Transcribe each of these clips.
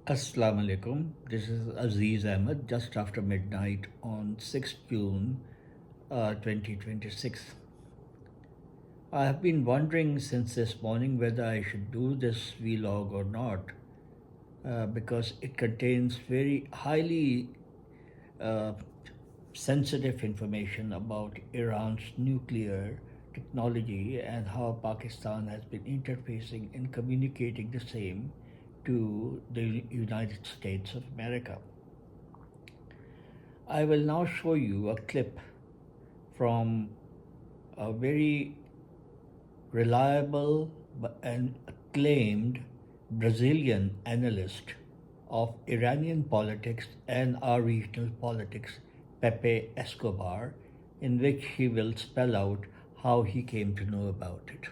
Assalamu alaikum. This is Aziz Ahmed just after midnight on 6th June 2026. I have been wondering since this morning whether I should do this vlog or not because it contains very highly uh, sensitive information about Iran's nuclear technology and how Pakistan has been interfacing and communicating the same to the United States of America. I will now show you a clip from a very reliable and acclaimed Brazilian analyst of Iranian politics and our regional politics, Pepe Escobar, in which he will spell out how he came to know about it.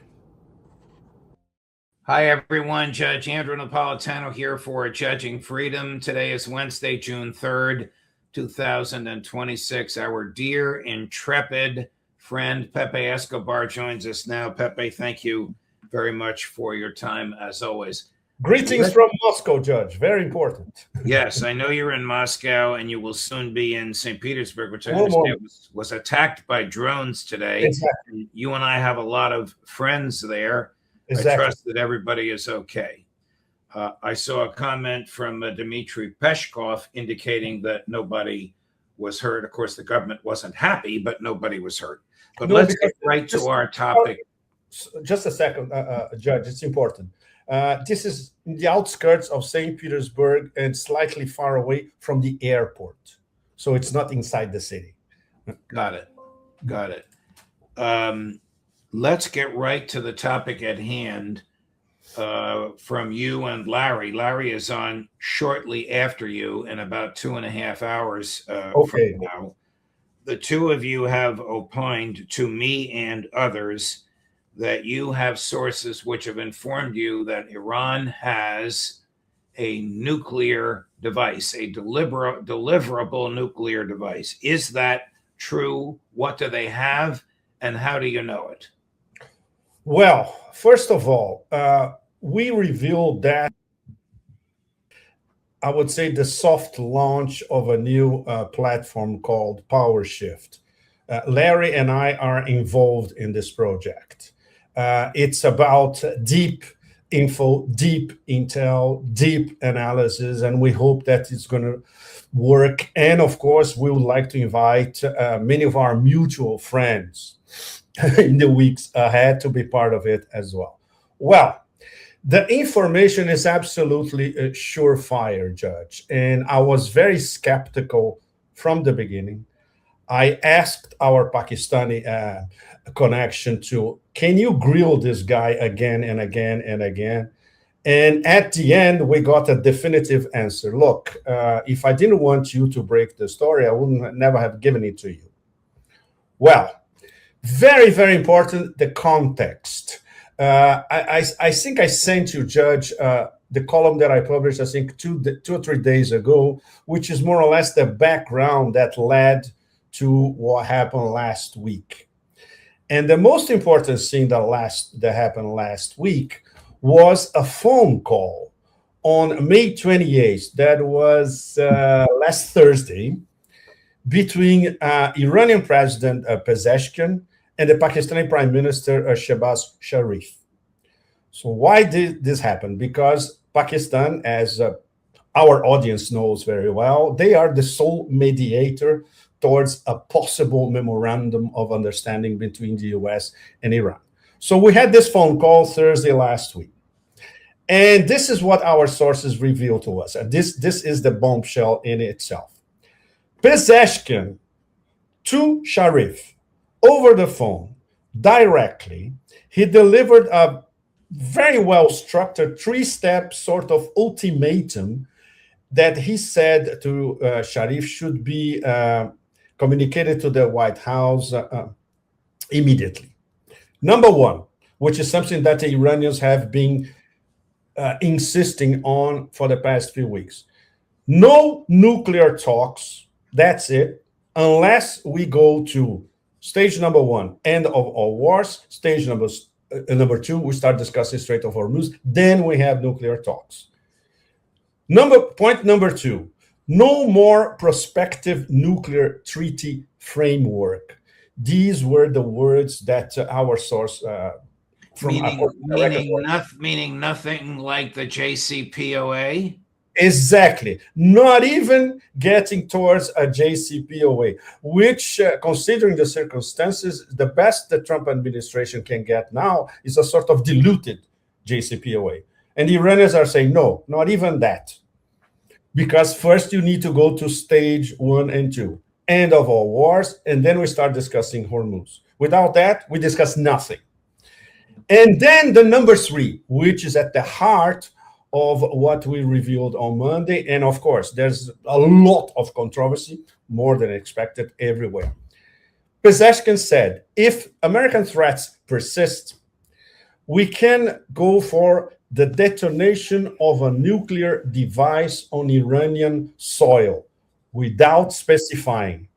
Hi, everyone. Judge Andrew Napolitano here for Judging Freedom. Today is Wednesday, June 3rd, 2026. Our dear, intrepid friend Pepe Escobar joins us now. Pepe, thank you very much for your time, as always. Greetings from Moscow, Judge. Very important. Yes, I know you're in Moscow, and you will soon be in St. Petersburg, which I understand was attacked by drones today. Exactly. You and I have a lot of friends there. Exactly. I trust that everybody is okay. I saw a comment from Dmitry Peskov indicating that nobody was hurt. Of course, the government wasn't happy, but nobody was hurt. But No, let's get right to our topic. Just a second, Judge. It's important. This is in the outskirts of St. Petersburg and slightly far away from the airport. So it's not inside the city. Got it. Got it. Let's get right to the topic at hand from you and Larry. Larry is on shortly after you in about 2.5 hours Okay. from now. The two of you have opined to me and others that you have sources which have informed you that Iran has a nuclear device, a deliverable nuclear device. Is that true? What do they have? And how do you know it? Well, first of all, we revealed that, I would say, the soft launch of a new platform called PowerShift. Larry and I are involved in this project. It's about deep info, deep intel, deep analysis, and we hope that it's going to work. And of course, we would like to invite many of our mutual friends in the weeks ahead to be part of it as well. Well, the information is absolutely a surefire, Judge. And I was very skeptical from the beginning. I asked our Pakistani connection to, can you grill this guy again and again and again? And at the end, we got a definitive answer. Look, if I didn't want you to break the story, I wouldn't never have given it to you. Well, very, very important, the context. I think I sent you, Judge, the column that I published, I think, two or 3 days ago, which is more or less the background that led to what happened last week. And the most important thing that happened last week was a phone call on May 28th. That was last Thursday, between Iranian President Pezeshkian and the Pakistani Prime Minister Shehbaz Sharif. So why did this happen? Because Pakistan, as our audience knows very well, they are the sole mediator towards a possible memorandum of understanding between the US and Iran. So we had this phone call Thursday last week. And this is what our sources revealed to us. And this is the bombshell in itself. Pezeshkian to Sharif over the phone directly, he delivered a very well structured 3-step sort of ultimatum that he said to Sharif should be communicated to the White House immediately. Number one, which is something that the Iranians have been insisting on for the past few weeks. No nuclear talks, that's it, unless we go to stage number one, end of all wars. Stage number two, we start discussing Strait of Hormuz. Then we have nuclear talks. Point number two, no more prospective nuclear treaty framework. These were the words that our source from meaning nothing like the JCPOA. Exactly. Not even getting towards a JCPOA, which, considering the circumstances, the best the Trump administration can get now is a sort of diluted JCPOA. And the Iranians are saying, no, not even that. Because first you need to go to stage 1 and 2, end of all wars, and then we start discussing Hormuz. Without that, we discuss nothing. And then the number 3, which is at the heart of what we revealed on Monday. And of course, there's a lot of controversy, more than expected everywhere. Pezeshkian said, if American threats persist, we can go for the detonation of a nuclear device on Iranian soil without specifying.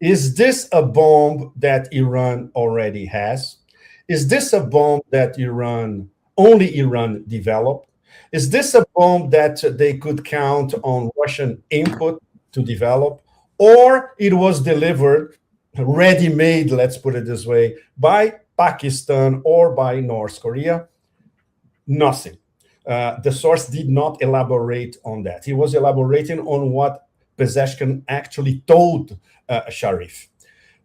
Is this a bomb that Iran already has? Is this a bomb that only Iran developed? Is this a bomb that they could count on Russian input to develop? Or it was delivered, ready-made, let's put it this way, by Pakistan or by North Korea? Nothing. The source did not elaborate on that. He was elaborating on what Pezeshkian actually told Sharif.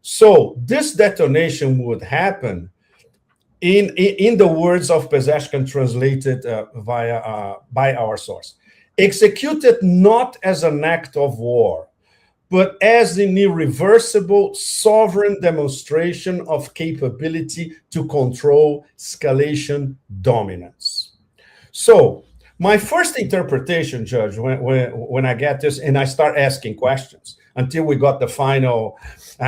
So this detonation would happen, in the words of Pezeshkian, translated by our source, executed not as an act of war, but as an irreversible sovereign demonstration of capability to control escalation dominance. So my first interpretation, Judge, when I get this and I start asking questions until we got the final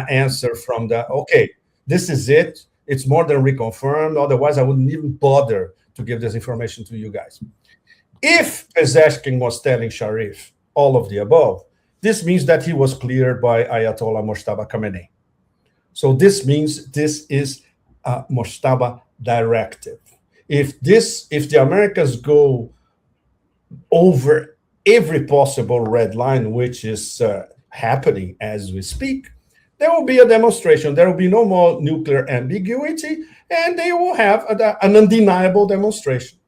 answer from okay, this is it. It's more than reconfirmed. Otherwise, I wouldn't even bother to give this information to you guys. If Pezeshkian was telling Sharif all of the above, this means that he was cleared by Ayatollah Mojtaba Khamenei. So this means this is a Mojtaba directive. If the Americans go over every possible red line, which is happening as we speak, there will be a demonstration. There will be no more nuclear ambiguity, and they will have an undeniable demonstration.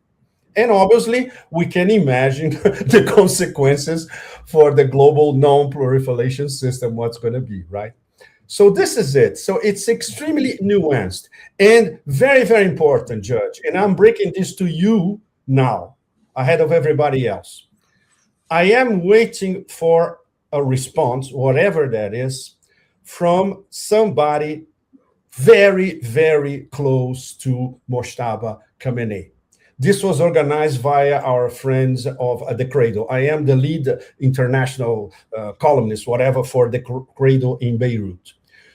And obviously, we can imagine the consequences for the global non-proliferation system, what's going to be, right? So this is it. So it's extremely nuanced and very, very important, Judge. And I'm breaking this to you now, ahead of everybody else. I am waiting for a response, whatever that is, from somebody very, very close to Mojtaba Khamenei. This was organized via our friends of the Cradle. I am the lead international columnist, whatever, for the Cradle in Beirut.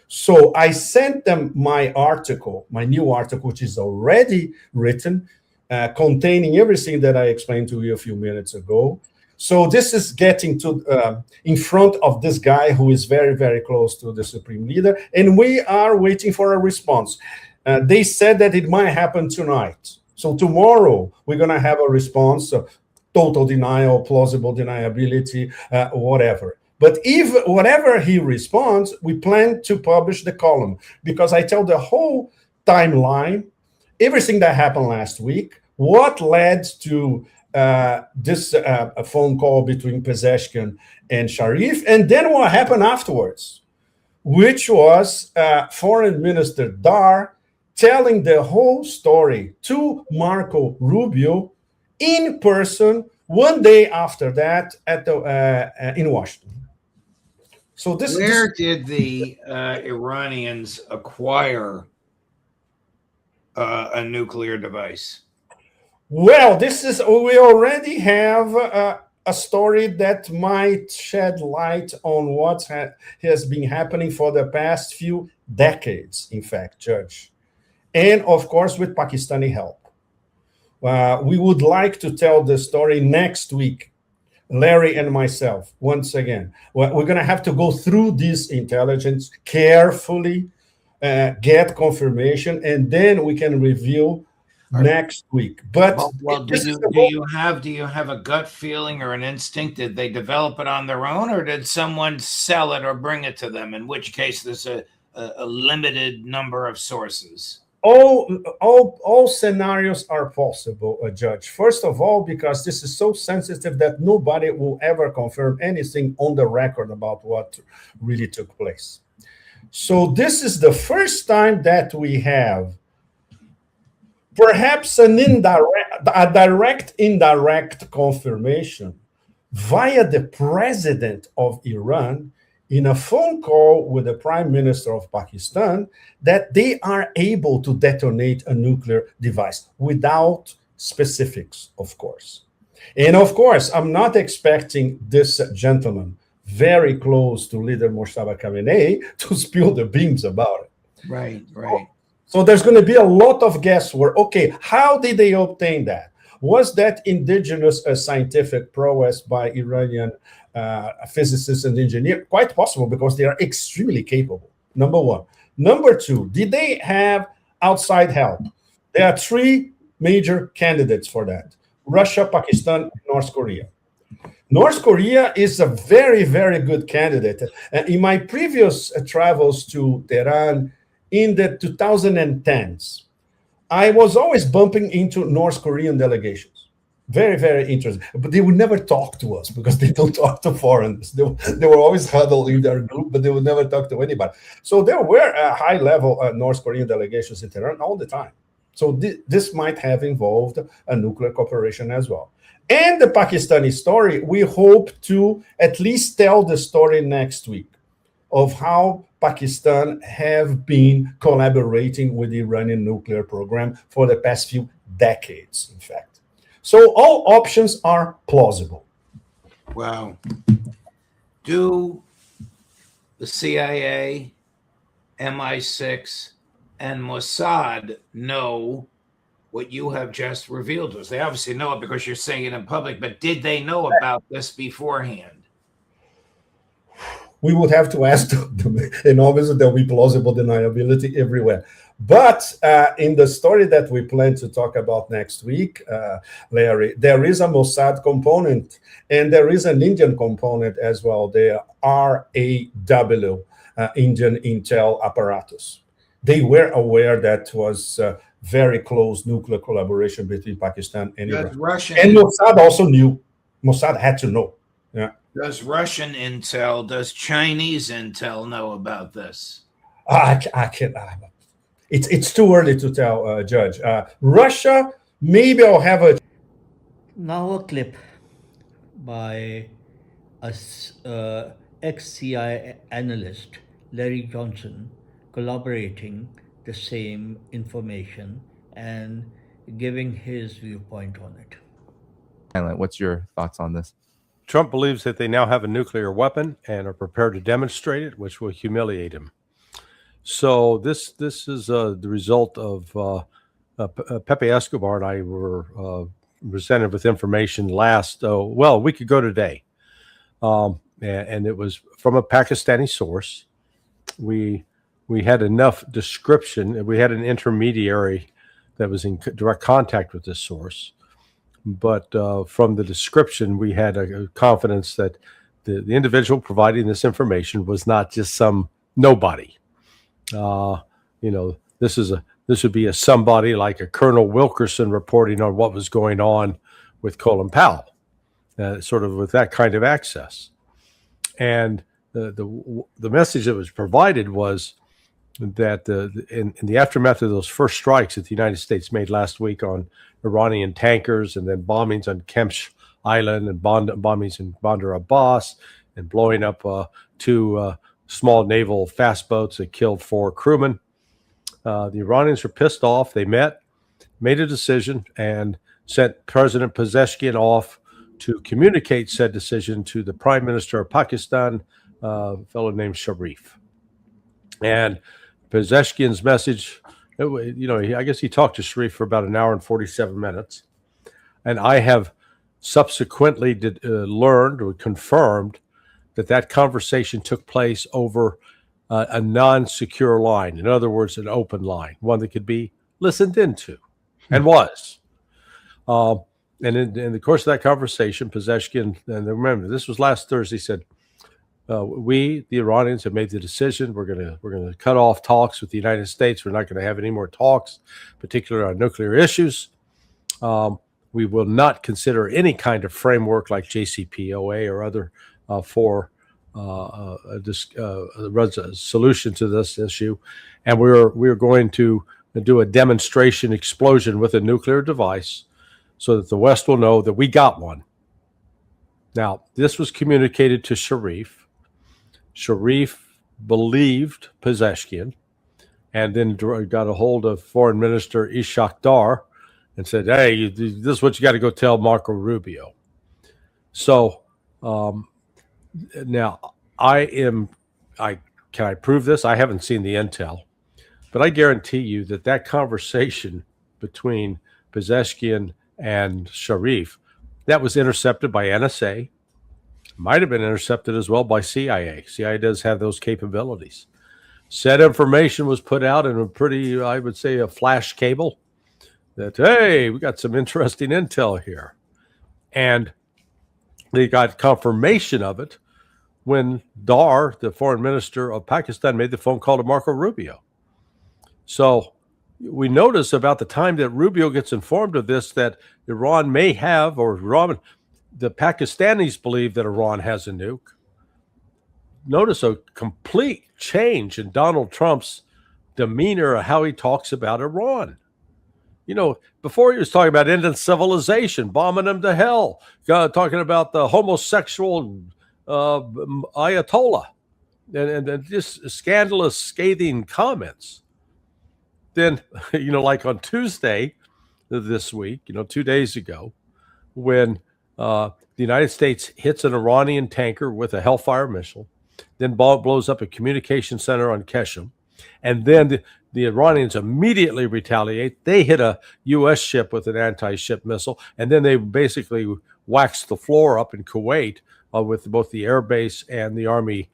So I sent them my article, my new article, which is already written, containing everything that I explained to you a few minutes ago. So this is getting to in front of this guy who is very, very close to the supreme leader, and we are waiting for a response. They said that it might happen tonight. So tomorrow we're going to have a response, total denial, plausible deniability, whatever. But if whatever he responds, we plan to publish the column, because I tell the whole timeline, everything that happened last week, what led to this phone call between Pezeshkian and Sharif, and then what happened afterwards, which was Foreign Minister Dar telling the whole story to Marco Rubio in person one day after that at in Washington. So where did the Iranians acquire a nuclear device? Well, we already have a story that might shed light on what has been happening for the past few decades, in fact, Judge. And of course, with Pakistani help. We would like to tell the story next week, Larry and myself, once again. We're going to have to go through this intelligence carefully, get confirmation, and then we can reveal next week. But well, do you have a gut feeling or an instinct? Did they develop it on their own, or did someone sell it or bring it to them? In which case, there's a limited number of sources. all scenarios are possible, Judge. First of all, because this is so sensitive that nobody will ever confirm anything on the record about what really took place. So this is the first time that we have perhaps a direct indirect confirmation via the president of Iran in a phone call with the prime minister of Pakistan that they are able to detonate a nuclear device without specifics, of course. And of course, I'm not expecting this gentleman very close to leader Moshtaba Khamenei to spill the beans about it. Right. So there's going to be a lot of guesswork. Okay, how did they obtain that? Was that indigenous scientific prowess by Iranian physicists and engineers? Quite possible, because they are extremely capable, number one. Number two, did they have outside help? There are three major candidates for that: Russia, Pakistan, and North Korea. North Korea is a very, very good candidate. In my previous travels to Tehran in the 2010s, I was always bumping into North Korean delegations. Very, very interesting. But they would never talk to us because they don't talk to foreigners. They were always huddled in their group, but they would never talk to anybody. So there were high-level North Korean delegations in Tehran all the time. So this might have involved a nuclear cooperation as well. And the Pakistani story, we hope to at least tell the story next week of how Pakistan have been collaborating with the Iranian nuclear program for the past few decades, in fact. So all options are plausible. Wow. Do the CIA, MI6, and Mossad know what you have just revealed to us? They obviously know it because you're saying it in public, but did they know about this beforehand? We would have to ask them, and obviously there'll be plausible deniability everywhere. But in the story that we plan to talk about next week, Larry, there is a Mossad component and there is an Indian component as well. The RAW, Indian Intel Apparatus. They were aware that was very close nuclear collaboration between Pakistan and Iran. And Mossad also knew. Mossad had to know. Yeah. Does Russian intel, does Chinese intel know about this? I can't. It's too early to tell, Judge. Russia, maybe I'll have a. Now a clip by a ex-CIA analyst, Larry Johnson, collaborating the same information and giving his viewpoint on it. What's your thoughts on this? Trump believes that they now have a nuclear weapon and are prepared to demonstrate it, which will humiliate him. So this is the result of Pepe Escobar and I were presented with information last, a week ago today. And it was from a Pakistani source. We had enough description. We had an intermediary that was in direct contact with this source. But from the description, we had a confidence that the individual providing this information was not just some nobody. This would be somebody like a Colonel Wilkerson reporting on what was going on with Colin Powell, sort of with that kind of access. And the message that was provided was that in the aftermath of those first strikes that the United States made last week on Iranian tankers, and then bombings on Kemch Island and bombings in Bandar Abbas, and blowing up two small naval fast boats that killed 4 crewmen, the Iranians were pissed off. They made a decision, and sent President Pezeshkian off to communicate said decision to the Prime Minister of Pakistan, a fellow named Sharif. And Pezeshkian's message, I guess he talked to Sharif for about an hour and 47 minutes. And I have subsequently learned or confirmed that conversation took place over a non-secure line. In other words, an open line, one that could be listened into. and was. And in the course of that conversation, Pezeshkian, and remember, this was last Thursday, said, we, the Iranians, have made the decision. We're gonna cut off talks with the United States. We're not going to have any more talks, particularly on nuclear issues. We will not consider any kind of framework like JCPOA or other for a solution to this issue, and we're going to do a demonstration explosion with a nuclear device, so that the West will know that we got one. Now, this was communicated to Sharif. Sharif believed Pezeshkian, and then got a hold of Foreign Minister Ishak Dar and said, hey, this is what you got to go tell Marco Rubio. So now can I prove this? I haven't seen the intel, but I guarantee you that conversation between Pezeshkian and Sharif, that was intercepted by NSA, might have been intercepted as well by CIA. CIA does have those capabilities. Said information was put out in a pretty, I would say, a flash cable that, hey, we got some interesting intel here. And they got confirmation of it when Dar, the foreign minister of Pakistan, made the phone call to Marco Rubio. So we notice about the time that Rubio gets informed of this that Iran may have, or the Pakistanis believe that Iran has a nuke. Notice a complete change in Donald Trump's demeanor, how he talks about Iran. You know, before he was talking about ending civilization, bombing them to hell, talking about the homosexual Ayatollah, and just scandalous, scathing comments. Then, you know, like on Tuesday this week, 2 days ago, when the United States hits an Iranian tanker with a Hellfire missile, then blows up a communication center on Keshem, and then the Iranians immediately retaliate. They hit a U.S. ship with an anti-ship missile, and then they basically waxed the floor up in Kuwait with both the air base and the Army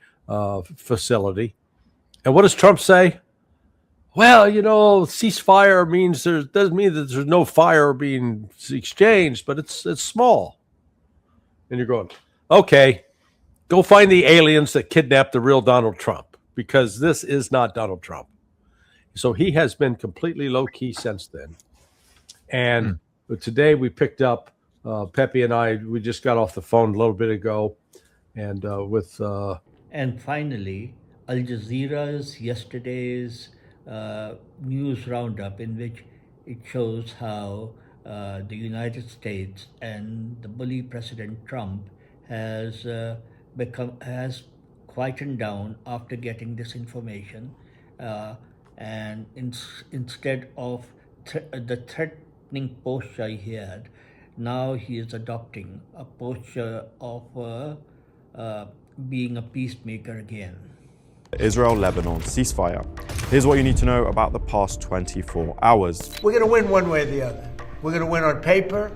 facility. And what does Trump say? Well, ceasefire doesn't mean that there's no fire being exchanged, but it's small. And you're going, okay, go find the aliens that kidnapped the real Donald Trump, because this is not Donald Trump. So he has been completely low-key since then. And today we picked up, Pepe and I, we just got off the phone a little bit ago, and And finally, Al Jazeera's yesterday's news roundup, in which it shows how the United States and the bully President Trump has quietened down after getting this information, and instead of the threatening posture he had, now he is adopting a posture of being a peacemaker again. Israel-Lebanon ceasefire. Here's what you need to know about the past 24 hours. We're going to win one way or the other. We're going to win on paper,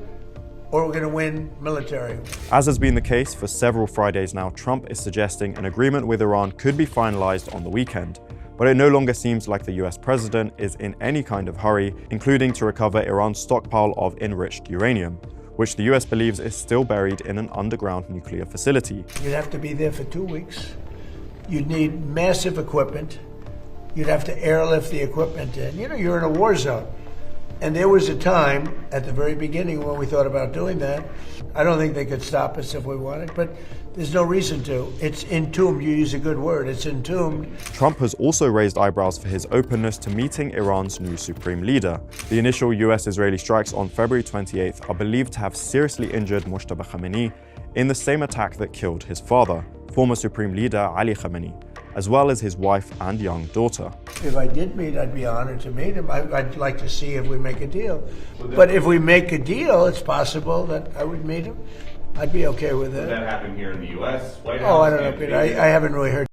or we're going to win military. As has been the case for several Fridays now, Trump is suggesting an agreement with Iran could be finalized on the weekend. But it no longer seems like the US president is in any kind of hurry, including to recover Iran's stockpile of enriched uranium, which the US believes is still buried in an underground nuclear facility. You'd have to be there for 2 weeks. You'd need massive equipment. You'd have to airlift the equipment in. You're in a war zone. And there was a time at the very beginning when we thought about doing that. I don't think they could stop us if we wanted, but there's no reason to. It's entombed. You use a good word. It's entombed. Trump has also raised eyebrows for his openness to meeting Iran's new supreme leader. The initial US-Israeli strikes on February 28th are believed to have seriously injured Mojtaba Khamenei in the same attack that killed his father, former supreme leader Ali Khamenei, as well as his wife and young daughter. If I did meet, I'd be honored to meet him. I'd like to see if we make a deal. But if we make a deal, it's possible that I would meet him. I'd be okay with it. Did that happen here in the U.S.? White Oh, House, I don't know, Peter. I haven't really heard